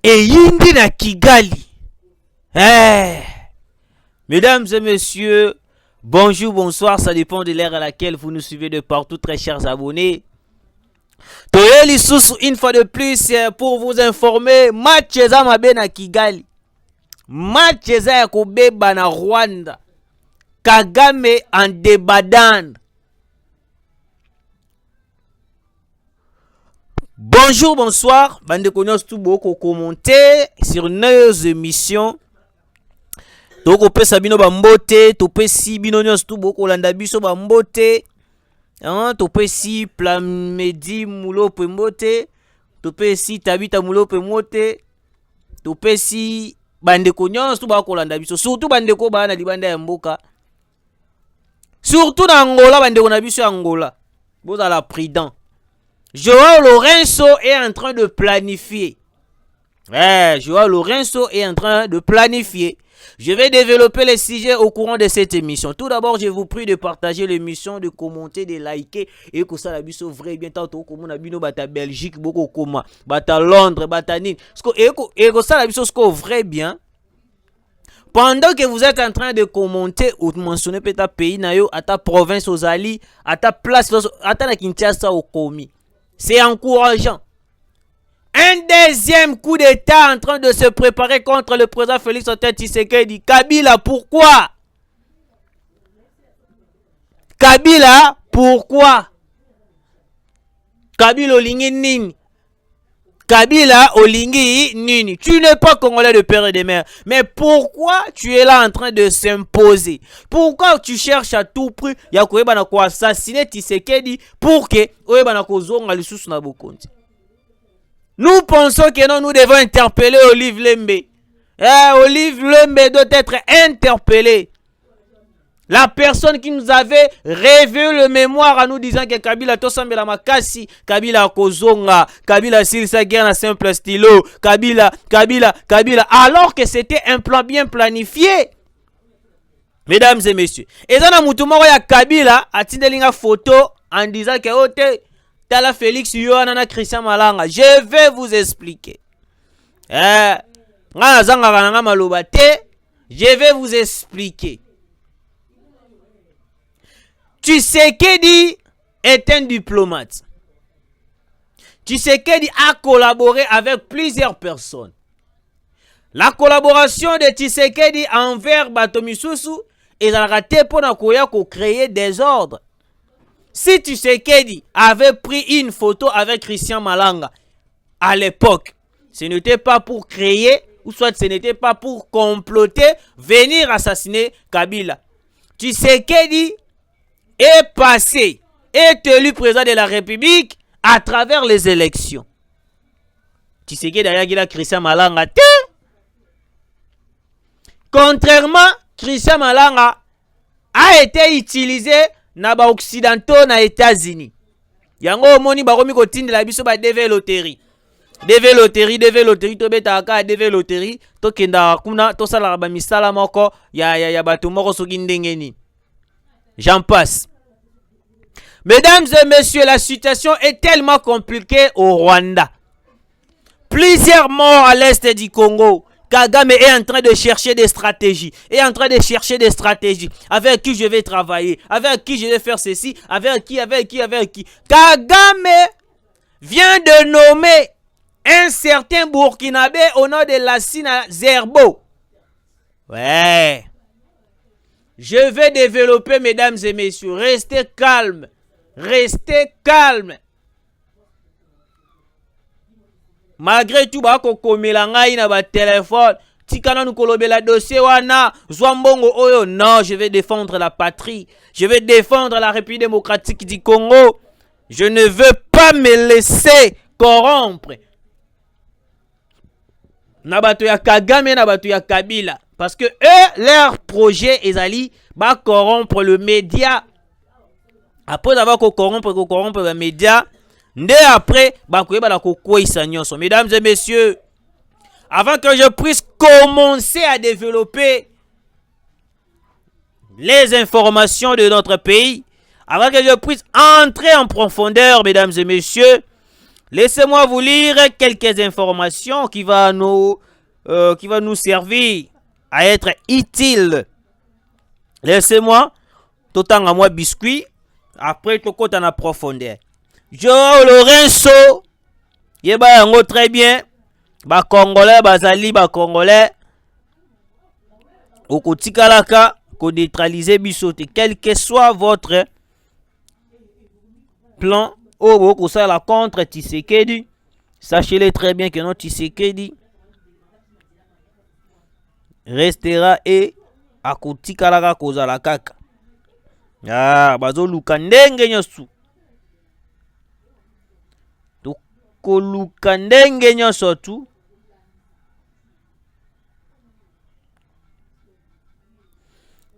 et yindi na Kigali. Mesdames et messieurs, bonjour, bonsoir, ça dépend de l'ère à laquelle vous nous suivez de partout, très chers abonnés. Toyeli Sousou une fois de plus pour vous informer, match eza mabe na Kigali. Match eza ya kobeba na Rwanda. Kagame en débadan. Bonjour, bonsoir. Bande konos tout beaucoup commenter sur nos émissions. Toko pesa bino bambote, topesi bino nyos tout beaucoup landa biso bambote. Topesi Plamedi Mulope mbote, topesi Tabita Mulope mote, topesi bandeko nyos tout beaucoup landa biso. Surtout bandeko bana libanda ya mboka. Surtout na Angola, bandeko na biso Angola. Vous à la prudent. Joao Lorenzo est en train de planifier. Joao Lorenzo est en train de planifier. Je vais développer les sujets au courant de cette émission. Tout d'abord, je vous prie de partager l'émission, de commenter, de liker et que ça la biso vrai bien tant comme na bino bata Belgique beaucoup comme bata Londres bata Nîmes. Et que ça la biso ce vrai bien. Pendant que vous êtes en train de commenter ou de mentionner peut-être pays na yo, à ta province aux Ali, à ta place, à ta na Kinshasa au Komi. C'est encourageant. Un deuxième coup d'État en train de se préparer contre le président Félix Antoine Tshisekedi. Kabila, pourquoi? Kabila, pourquoi? Kabila Olingi Nini. Kabila Olingi Nini. Tu n'es pas Congolais de père et de mère. Mais pourquoi tu es là en train de s'imposer? Pourquoi tu cherches à tout prix Yakoyeba ko assassiner Tshisekedi pour que Oyeba na ko zonga lisusu na bokonzi? Nous pensons que non, nous devons interpeller Olive Lembe. Olive Lembe doit être interpellé. La personne qui nous avait révélé le mémoire en nous disant que Kabila Tosambela Makasi, Kabila Kozonga, Kabila Silsa Guerre simple stylo, Kabila, alors que c'était un plan bien planifié. Mesdames et messieurs, et ça na mutumoko ya Kabila atindelinga photo en disant que ote Tala Félix Yohanana Christian Malanga. Je vais vous expliquer. Je vais vous expliquer. Tshisekedi est un diplomate. Tshisekedi a collaboré avec plusieurs personnes. La collaboration de Tshisekedi envers Batomisusu est raté pour créer des ordres. Si Tshisekedi avait pris une photo avec Christian Malanga à l'époque, ce n'était pas pour créer, ou soit ce n'était pas pour comploter, venir assassiner Kabila. Tshisekedi est passé, est élu président de la République à travers les élections. Tshisekedi a dit Christian Malanga. Contrairement, Christian Malanga a été utilisé na ba occidentaux na États-Unis. Yango moni bakomi ko tindela biso ba DV loterie to beta ka DV loterie to kenda kuna to sala ba misala moko ya bato moko soki ndengeni. J'en passe. Mesdames et messieurs, la situation est tellement compliquée au Rwanda. Plusieurs morts à l'est du Congo. Kagame est en train de chercher des stratégies. Avec qui je vais travailler? Avec qui je vais faire ceci? Avec qui? Kagame vient de nommer un certain Burkinabé au nom de Lassina Zerbo. Ouais. Je vais développer, mesdames et messieurs. Restez calmes. Malgré tout, na téléphone, tikana nous kolobela dossier wana, zwambongo oyo, non, je vais défendre la patrie, je vais défendre la République démocratique du Congo, je ne veux pas me laisser corrompre. Nabato ya Kagame, nabato ya Kabila, parce que eux, leur projet ezali ba corrompre le média. Après avoir corrompre le média, mesdames et messieurs, avant que je puisse commencer à développer les informations de notre pays, avant que je puisse entrer en profondeur, mesdames et messieurs, Laissez-moi vous lire quelques informations qui va nous servir à être utile. Laissez-moi totanga moi biscuit. Après tout côté en profondeur. Joao Lorenzo, yeba yango très bien. Ba Congolais, bazali ba Congolais. Okotikalaka ko neutraliser bisote, quel que soit votre plan. Oh, ça la contre Tshisekedi. Sachez-le très bien que notre Tshisekedi restera et akotikalaka kozala kaka. Ah, bazo luka ndenge nyosu. Toko luka ndenge nyoso tu.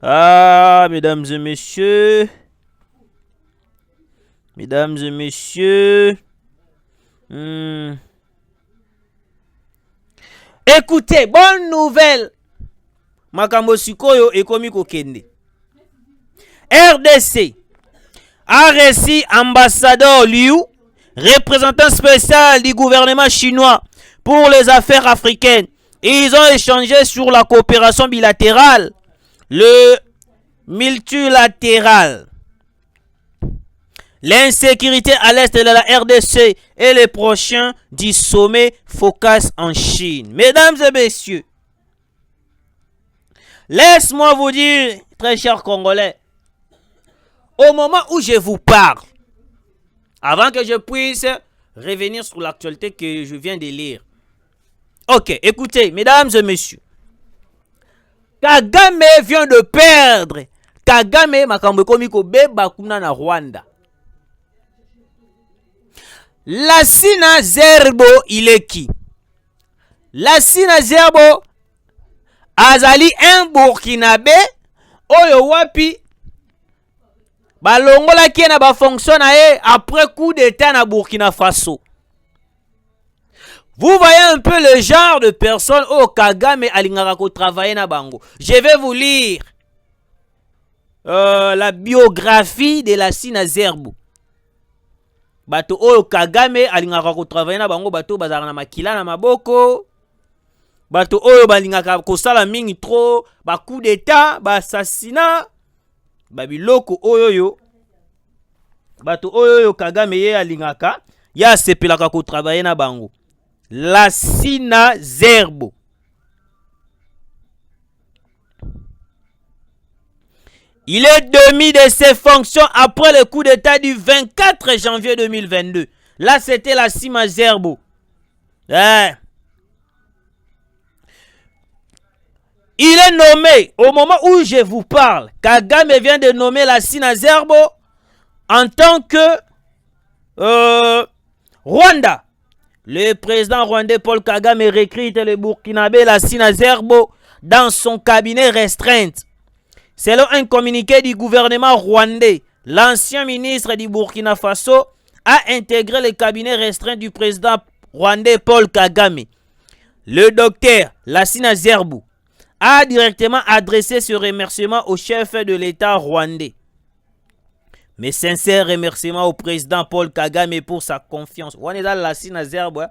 Ah, mesdames et messieurs. Mesdames et messieurs. Écoutez, bonne nouvelle. Makambo sikoyo ekomi kokende. RDC a reçu ambassadeur Liu, représentant spécial du gouvernement chinois pour les affaires africaines. Ils ont échangé sur la coopération bilatérale, le multilatéral, l'insécurité à l'est de la RDC et les prochains du sommet Focus en Chine. Mesdames et messieurs, laisse-moi vous dire, très chers Congolais, au moment où je vous parle, avant que je puisse revenir sur l'actualité que je viens de lire. Ok, écoutez, mesdames et messieurs, Kagame vient de perdre. Kagame makambo komiko beba kuna na Rwanda. Lassina Zerbo, il est qui? Lassina Zerbo azali un Burkinabé oyo wapi balongola ki na ba fonction na ye après coup d'état na Burkina Faso. Vous voyez un peu le genre de personne au Kagame alingaka ko travailler na bango. Je vais vous lire la biographie de Lassina Zerbo. Bato oyo Kagame alingaka ko travailler na bango, bato bazaka na makila na maboko. Bato oyo balingaka ko sala mingi trop, ba coup d'état, ba assassinat, ba biloko oyo yo. Bato oyo yo Kagame ye alingaka, ya sepelaka ko travailler na bango. Lassina Zerbo. Il est démis de ses fonctions après le coup d'état du 24 janvier 2022. Là, c'était Lassina Zerbo. Il est nommé, au moment où je vous parle, Kagame vient de nommer Lassina Zerbo en tant que Rwanda. Le président rwandais Paul Kagame recrute le Burkinabé Lassina Zerbo dans son cabinet restreint. Selon un communiqué du gouvernement rwandais, l'ancien ministre du Burkina Faso a intégré le cabinet restreint du président rwandais Paul Kagame. Le docteur Lassina Zerbo a directement adressé ce remerciement au chef de l'État rwandais. Mes sincères remerciements au président Paul Kagame pour sa confiance. On est dans Lassina Zerbo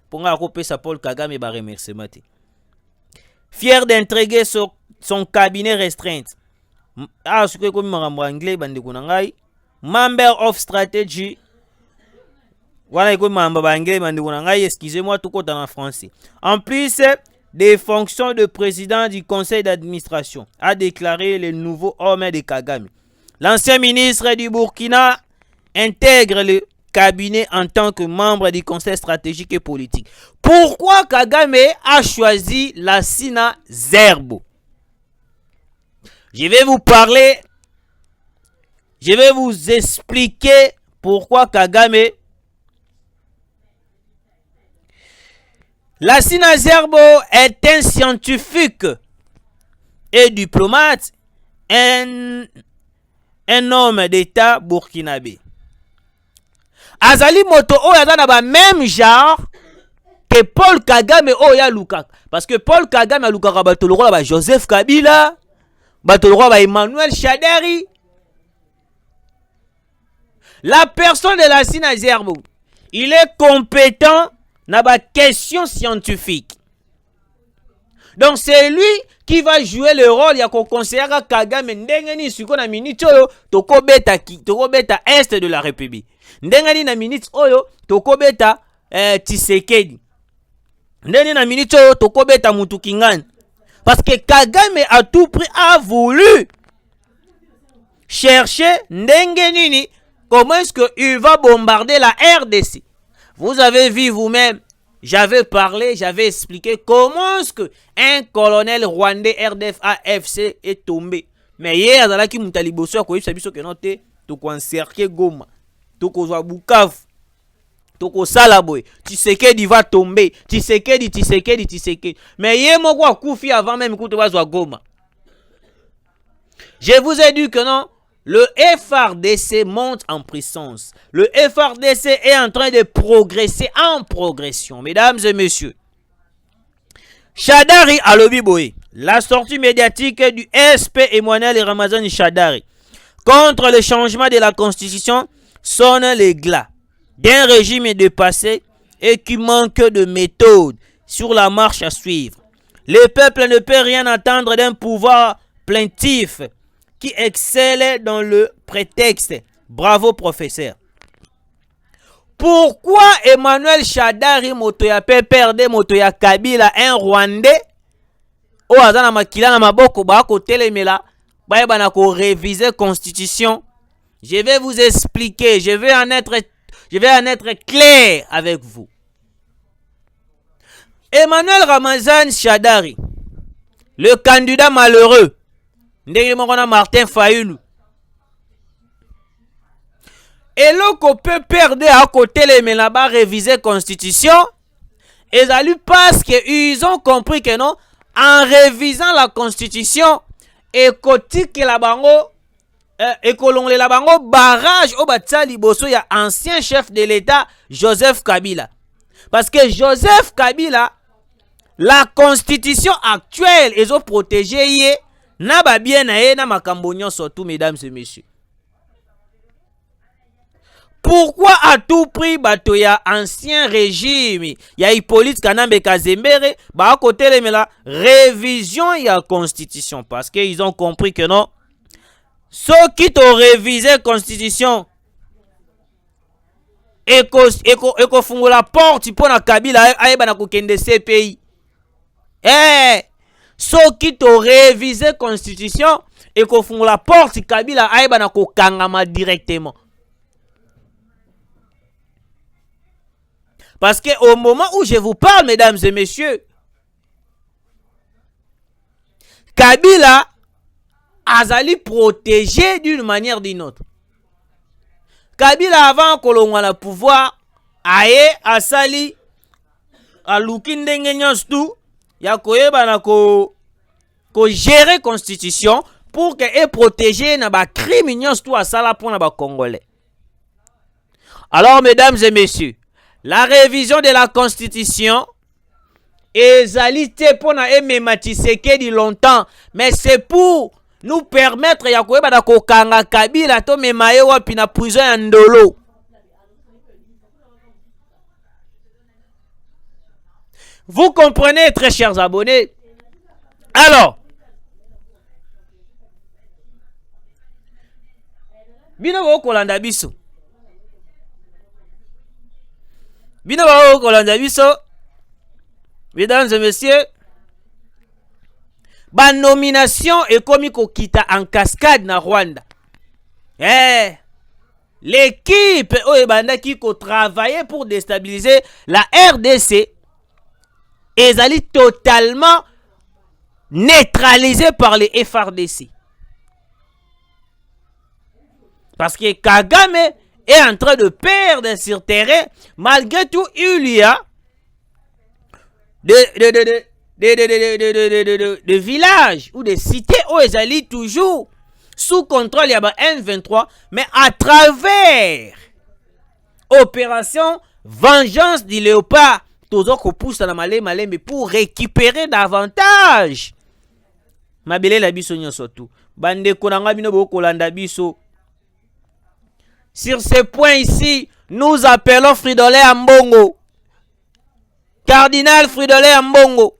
pour accompagner sa Paul Kagame par remerciement. Fier d'intégrer son cabinet restreint. Ah, ce que comme en anglais, member of strategy. Voilà comme en anglais, excusez-moi, tout côté en français. En plus des fonctions de président du conseil d'administration, a déclaré le nouveau homme de Kagame. L'ancien ministre du Burkina intègre le cabinet en tant que membre du conseil stratégique et politique. Pourquoi Kagame a choisi Lassina Zerbo? Je vais vous parler, je vais vous expliquer pourquoi Kagame. Lassina Zerbo est un scientifique et diplomate, un homme d'État burkinabé. Azali moto oyo na ba même genre que Paul Kagame oyo lukaka. Parce que Paul Kagame a lukaka bato lokola ba Joseph Kabila, bato lokola ba Emmanuel Shadari. La personne de Lassina Zerbo, Il est compétent dans la question scientifique. Donc c'est lui qui va jouer le rôle ya conseiller Kagame ndengeni siko na minute oyo tokobeta est de la République. Ndengeni na minute oyo tokobeta Tshisekedi. Ndengeni na minute oyo tokobeta Mutukingani. Parce que Kagame à tout prix a voulu chercher ndengeni comment est-ce qu'il va bombarder la RDC. Vous avez vu vous-même. J'avais parlé, j'avais expliqué comment est-ce qu'un colonel rwandais RDF AFC est tombé. Mais hier, dans la qui moutaliboso a koyib sabiso que note to ko encercler Goma, to ko zwa Bukavu, to ko Salaboy. Tshisekedi va tomber. Tshisekedi. Mais hier moko akufi avant même que to va zwa Goma. Je vous ai dit que non. Le FARDC monte en puissance. Le FARDC est en train de progresser en progression. Mesdames et messieurs. Shadari Alobiboé. La sortie médiatique du SP Emmanuel Ramazani Shadari contre le changement de la constitution sonne les glas d'un régime dépassé et qui manque de méthode sur la marche à suivre. Le peuple ne peut rien attendre d'un pouvoir plaintif qui excelle dans le prétexte. Bravo, professeur. Pourquoi Emmanuel Shadari Motoya perdre Motoya Kabila, un Rwandais, au Azana Makila na Maboko, Bako Telemela, Baïbana ko réviser constitution? Je vais vous expliquer, je vais en être clair avec vous. Emmanuel Ramazan Shadari, le candidat malheureux, ndenge mokona Martin Fayulu. Et là qu'on peut perdre à côté les mais là-bas réviser constitution. Et ça lui parce qu'ils ont compris que non, en révisant la constitution, et côté que la bango, et que l'on la bango barrage au Batsali Bosso, il y a ancien chef de l'État Joseph Kabila. Parce que Joseph Kabila, la constitution actuelle, ils ont protégé na ba bien na na makambonyo surtout, mesdames et messieurs. Pourquoi à tout prix bato ya ancien régime ya Hippolyte Kanambe Kazembere ba côté les la révision ya constitution parce qu'ils ont compris que non ceux qui ont révisé constitution et ko fungula porte pour na Kabila ayeba na kokende CPI ceux qui ont révisé constitution et qu'on font la porte Kabila aïba na ko kangama directement. Parce que au moment où je vous parle, mesdames et messieurs, Kabila azali protégé d'une manière ou d'une autre. Kabila avant que l'on ait le pouvoir, aye asali alukindenge nyonstu ya koyeba na ko gérer constitution pour que ait protégé na ba crime nyonstu asala pour na ba congolais. Alors mesdames et messieurs, la révision de la constitution ezalité pour na Tshisekedi longtemps, mais c'est pour nous permettre ya koyeba na ko kanga Kabila to memaye wapi na prison ya Ndolo. Vous comprenez, très chers abonnés? Alors, bino ba kolanda biso. Bino ba kolanda biso. Mesdames et messieurs, ba nomination ekomi kokita en cascade na Rwanda. L'équipe qui ko travailler pour déstabiliser la RDC ezali totalement neutralisé par les FARDC. Parce que Kagame est en train de perdre sur terrain. Malgré tout, il y a de villages ou de cités où ils allaient toujours sous contrôle. Il y a M23, mais à travers opération vengeance du léopard, toujours qu'on pousse à la malé, mais pour récupérer davantage. Mabele la biso nyo surtout. Bande konanga bino bo kolanda biso. Sur ce point ici, nous appelons Fridolin Ambongo. Cardinal Fridolin Ambongo.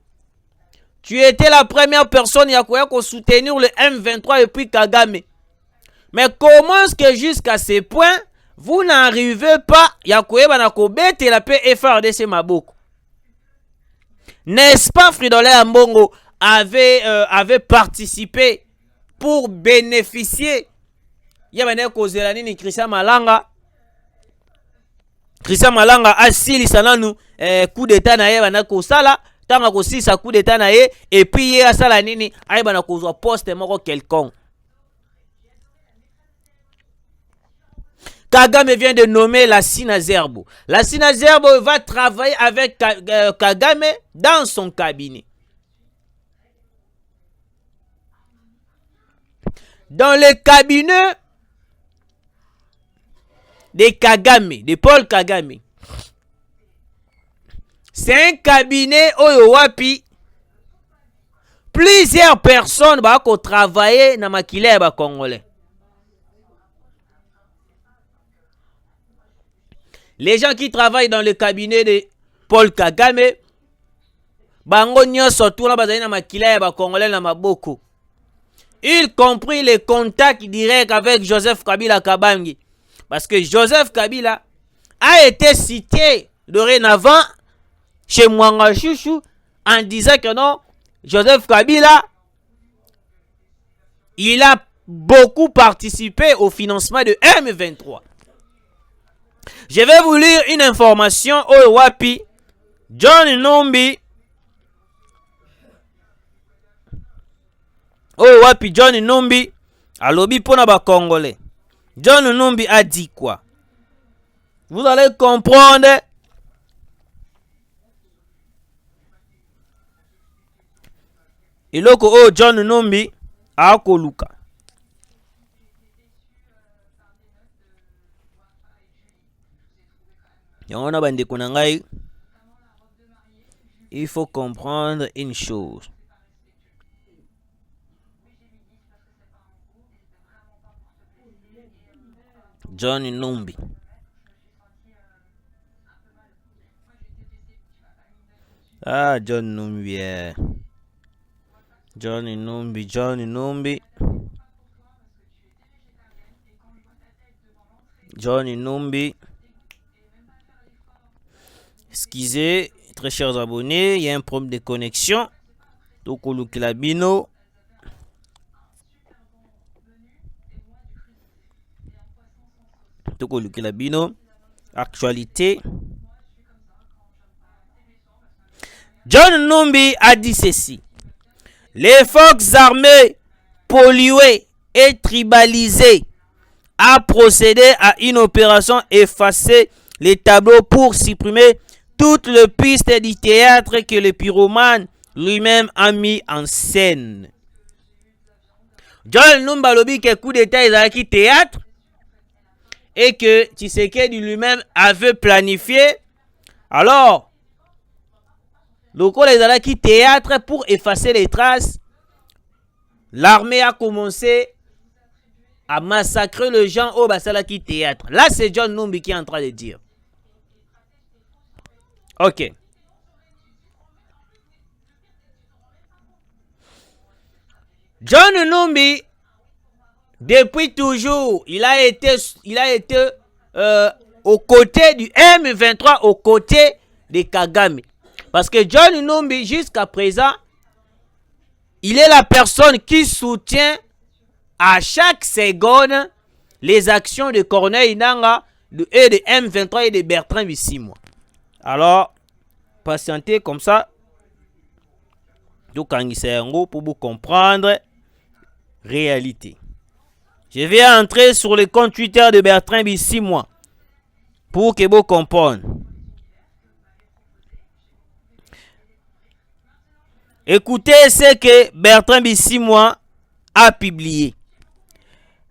Tu étais la première personne qui a soutenir le M23 et puis Kagame. Mais comment est-ce que jusqu'à ce point, vous n'arrivez pas à la paix et FARDC Maboko? N'est-ce pas Fridolin Ambongo avait participé pour bénéficier? Il y a Christian Malanga. Christian Malanga a sili sananu coup d'état na ye bana ko sala tanga ko sisa coup d'état na ye et puis ye asala nini ay bana ko zo poste moko quelconque. Kagame vient de nommer la Sina Zerbo. La Sina Zerbo va travailler avec Kagame dans son cabinet. Dans le cabinet de Kagame, de Paul Kagame. C'est un cabinet oyo wapi plusieurs personnes bako travailler na makila ba Congolais. Les gens qui travaillent dans le cabinet de Paul Kagame bango nyonso tout na bazali na makila ba Congolais na maboko. Y compris les contacts directs avec Joseph Kabila Kabangi. Parce que Joseph Kabila a été cité dorénavant chez Mwanga Chouchou en disant que non, Joseph Kabila, il a beaucoup participé au financement de M23. Je vais vous lire une information au Wapi. John Numbi. Au Wapi John Numbi. A lobby pour na ba Congolais. John Numbi a dit quoi? Vous allez comprendre. Iloko o John Numbi a koluka. Yona bande kunangai. Il faut comprendre une chose. John Numbi. Ah, John Numbi. John Numbi, John Numbi. John Numbi. Excusez, très chers abonnés, il y a un problème de connexion. Tokolu Kilabino. Tokolu Kilabino. Actualité. John Numbi a dit ceci. Les forces armées polluées et tribalisées a procédé à une opération effacer les tableaux pour supprimer toutes les pistes du théâtre que le pyromane lui-même a mis en scène. John Numba lobi que coup d'état est qui théâtre et que Tshisekedi lui-même avait planifié. Alors, le coup les qui théâtre pour effacer les traces. L'armée a commencé à massacrer les gens au Basalaki théâtre. Là, c'est John Numbi qui est en train de dire. Ok. John Numbi, depuis toujours, il a été aux côtés du M23, aux côtés de Kagame. Parce que John Numbi, jusqu'à présent, il est la personne qui soutient à chaque seconde les actions de Corneille Nangaa, de M23 et de Bertrand Bisimwa. Alors, patientez comme ça. Pour vous comprendre réalité. Je vais entrer sur le compte Twitter de Bertrand Bisimwa pour que vous compreniez. Écoutez ce que Bertrand Bisimwa a publié.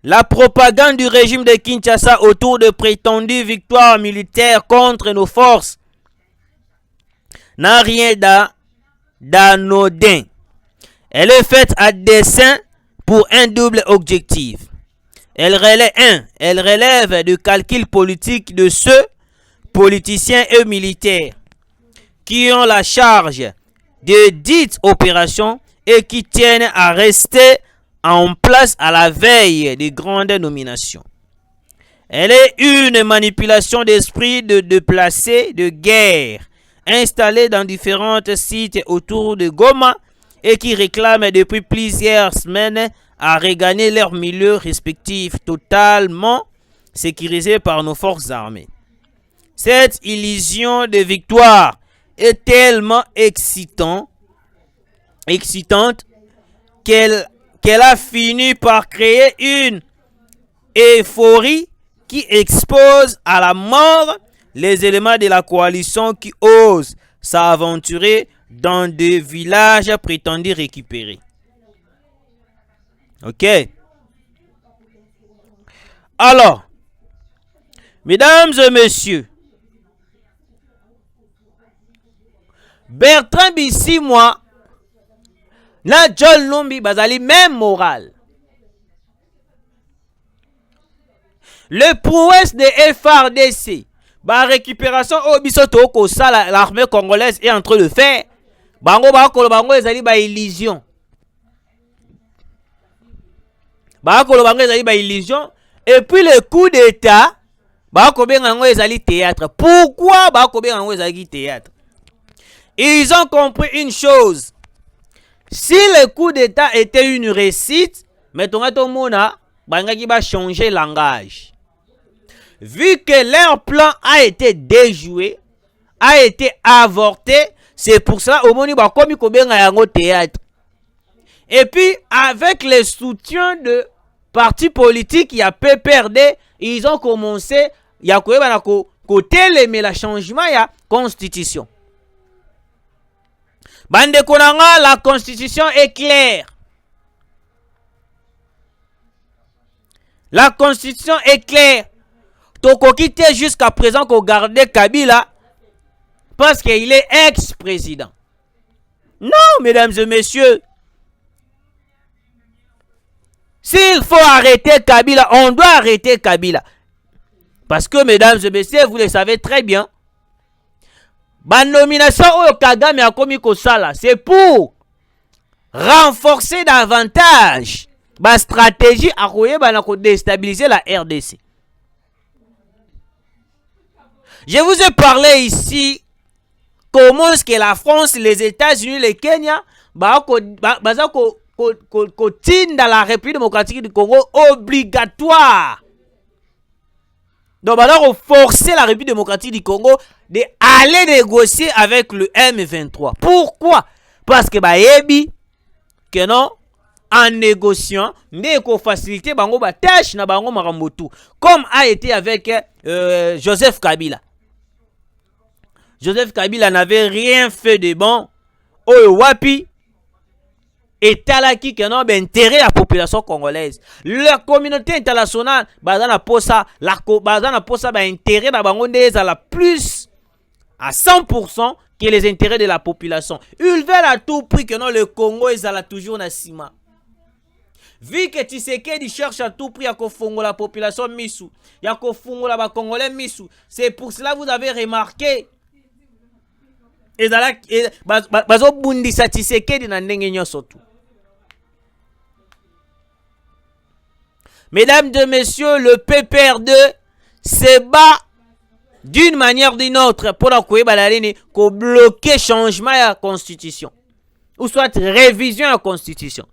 La propagande du régime de Kinshasa autour de prétendues victoires militaires contre nos forces n'a rien d'anodin. Elle est faite à dessein pour un double objectif. Elle relève du calcul politique de ceux, politiciens et militaires, qui ont la charge de dites opérations et qui tiennent à rester en place à la veille des grandes nominations. Elle est une manipulation d'esprit de déplacés de guerre installés dans différents sites autour de Goma et qui réclament depuis plusieurs semaines à regagner leur milieu respectif totalement sécurisé par nos forces armées. Cette illusion de victoire est tellement excitante qu'elle a fini par créer une euphorie qui expose à la mort les éléments de la coalition qui osent s'aventurer dans des villages prétendus récupérés. Ok. Alors, mesdames et messieurs, Bertrand Bisimwa na John Lumbi bazali même moral. Le prouesse de FRDC, ba récupération au bisoto ko sala l'armée congolaise est en train de faire. Bango ezali ba illusion. Illusion. Et puis le coup d'état, ezali théâtre. Pourquoi ezali théâtre? Ils ont compris une chose. Si le coup d'état était une réussite, mettons tout le monde va changer langage. Vu que leur plan a été déjoué, a été avorté, c'est pour ça au monde va comme yango théâtre. Et puis avec le soutien de partis politiques, il y a PPRD, ils ont commencé il y a côté mais la changement ya constitution. Bande konanga, la constitution est claire. La constitution est claire. Toko quitté jusqu'à présent qu'on garde Kabila parce qu'il est ex-président. Non, mesdames et messieurs. S'il faut arrêter Kabila, on doit arrêter Kabila. Parce que, mesdames et messieurs, vous le savez très bien, la nomination au Kagame a commis ça, c'est pour renforcer davantage la stratégie à déstabiliser la RDC. Je vous ai parlé ici comment est-ce que la France, les États-Unis, le Kenya, dans la République démocratique du Congo obligatoire. Donc, on forcer la République démocratique du Congo d'aller négocier avec le M23. Pourquoi? Parce que que non, en négociant, il faut faciliter la tâche na bango marambotu, comme a été avec Joseph Kabila. Joseph Kabila n'avait rien fait de bon. Oyo wapi et talaki que non intérêt la population congolaise. La communauté internationale bazana posa la bazana posa ba intérêt na bango la plus à 100% que les intérêts de la population. Ils veulent à tout prix que non le Congo est toujours na sima. Vu que Tshisekedi cherche à tout prix à kofongo la population misu, ya kofongo la ba congolais misu. C'est pour cela que vous avez remarqué et bazo bundisa Tshisekedi na ndenge nyoso tu. Mesdames et messieurs, le PPR2 se bat d'une manière ou d'une autre pour bloquer changement à la constitution ou soit révision à la constitution.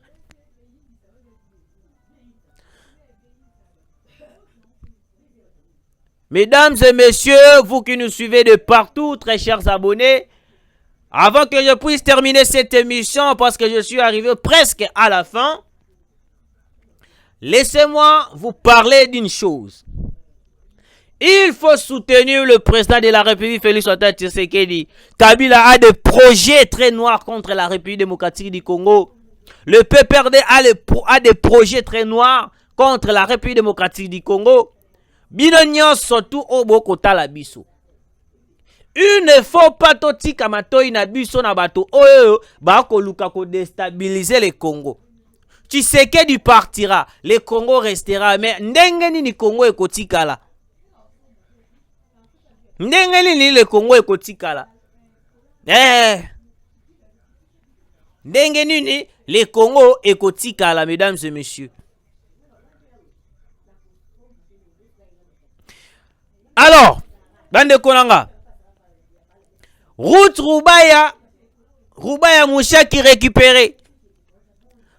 Mesdames et messieurs, vous qui nous suivez de partout, très chers abonnés, avant que je puisse terminer cette émission, parce que je suis arrivé presque à la fin, laissez-moi vous parler d'une chose. Il faut soutenir le président de la République, Félix Antoine Tshisekedi. Kabila a des projets très noirs contre la République démocratique du Congo. Le PPRD a des projets très noirs contre la République démocratique du Congo. Binonyo surtout au Bokota la biso. Il ne faut pas toti kamatoi na biso na bato oyo ba ko luka ko déstabiliser le Congo. Tshisekedi partira, le Congo restera. Mais ndenge nini Congo ekotikala? Ndenge nini le Congo ekotikala? Ndenge nini le Congo ekotikala, mesdames et messieurs. Alors, bande konanga, route Roubaya Mouchaki récupéré.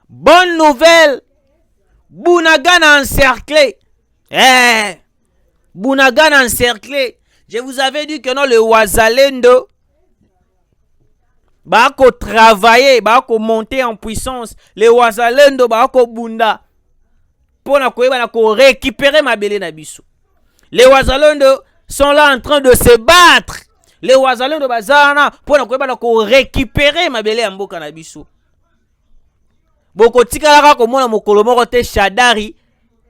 Bonne nouvelle, Bunagana encerclé. Bunagana encerclé. Je vous avais dit que non, le Wazalendo bako travailler, bako monter en puissance. Le Wazalendo bako bunda. Pour récupérer ma belle nabiso. Les Wazalendo sont là en train de se battre. Les Wazalendo bazana pour récupérer ma belle mboka nabiso. Boko tikalaka komona mokolo moko te Shadari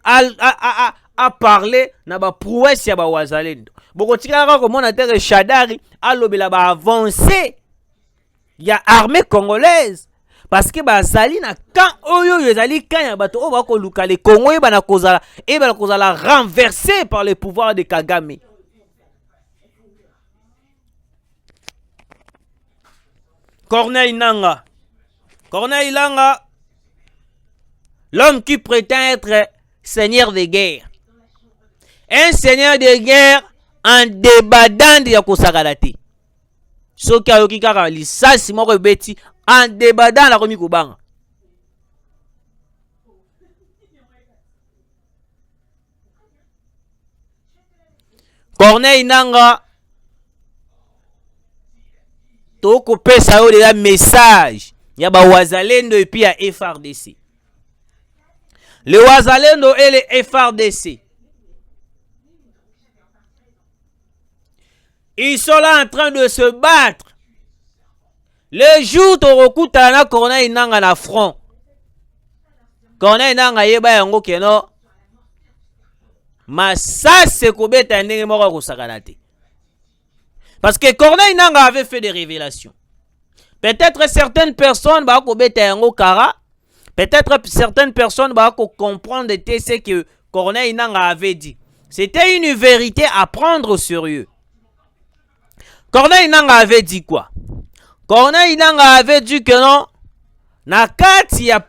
a parlé na ba prouesse ya ba Wazalendo. Boko tikalaka komona te Shadari a lobela ba avancer ya armée congolaise. Parce que bazali na quand oyo yezali quand ya bato o ba ko luka le Congo e bana kozala renversé par le pouvoir de Kagame. Corneille Nangaa, l'homme qui prétend être seigneur de guerre. Un seigneur de guerre en débattant de Yakosagadati. Ce qui a eu kaka lisasi moko beti en débattant la komi kubanga. Corneille Nangaa toko pesa yo de message ya ba Wazalendo et puis ya FRDC. Le Wazalendo et le FRDC, ils sont là en train de se battre. Le jour Torokuta na Corneille Nangaa na front. Corneille Nangaa yeba yango keno masase kobeta ndenge moko kosakana te. Parce que Corneille Nangaa avait fait des révélations. Peut-être certaines personnes ba kobeta yango kara. Peut-être certaines personnes vont comprendre ce que Corneille Nangaa avait dit. C'était une vérité à prendre au sérieux. Corneille Nangaa avait dit quoi? Corneille Nangaa avait dit que non, nakati ya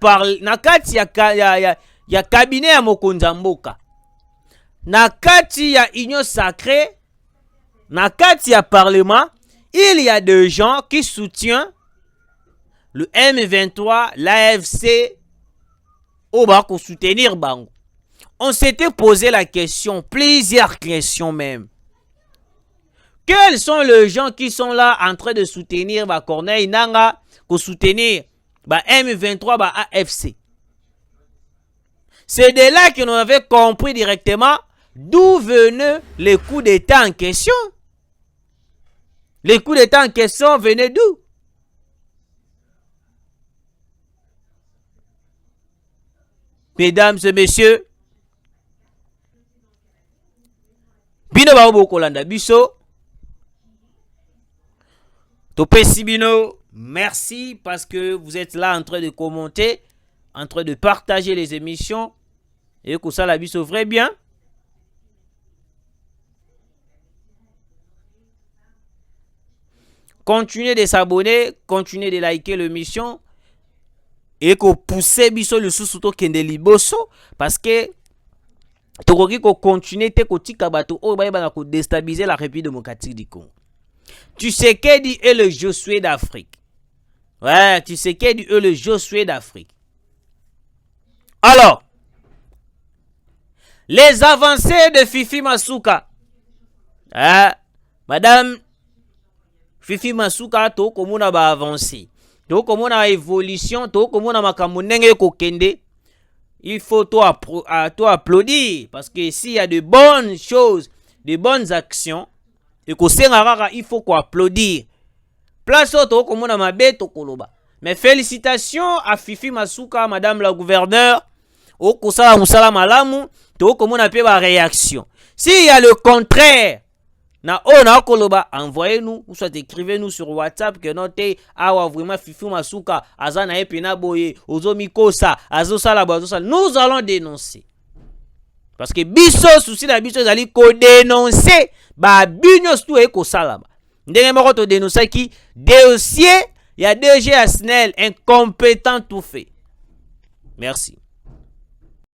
cabinet ya mokonzi mboka, nakati ya union sacrée, nakati ya parlement, il y a des gens qui soutiennent le M23, l'AFC, on va soutenir Bango. On s'était posé la question, plusieurs questions même. Quels sont les gens qui sont là en train de soutenir Corneille Nangaa, pour soutenir M23, AFC? C'est de là que nous avons compris directement d'où venaient les coups d'État en question. Les coups d'État en question venaient d'où? Mesdames et messieurs, bino ba bokolanda biso. Topesi bino, merci parce que vous êtes là en train de commenter, en train de partager les émissions et que ça la biso vrai bien. Continuez de s'abonner, continuez de liker l'émission. Et que pousser biso le sous-souto kende liboso parce que tokoki ko continuer te ko tika bato o ba na ko déstabiliser la République démocratique du Congo. Tshisekedi est le Josué d'Afrique. Ouais, Tshisekedi est le Josué d'Afrique. Alors, les avancées de Fifi Masuka. Madame Fifi Masuka to komuna ba avancer. Donc, comme on a évolution, comme on a makamundenge kokende, il faut toi applaudir. Parce que s'il y a de bonnes choses, de bonnes actions, et il faut qu'on applaudir. Place auto, comme on a ma bête au koloba. Mais félicitations à Fifi Masuka, madame la gouverneure, au Kosala Moussala Malamu, comme on a fait ma réaction. S'il y a le contraire, na o na koloba, envoyez-nous ou soit écrivez-nous sur WhatsApp que note awa vraiment Fifi Masuka azana epena boye ozomikosa azosala bazosala. Nous allons dénoncer. Parce que biso souci na biso ezali ko dénoncer ba binyo stu e ko salaba. Ndenge moko to dénoncer ki dossier ya DG Asnel incompétent tout fait. Merci.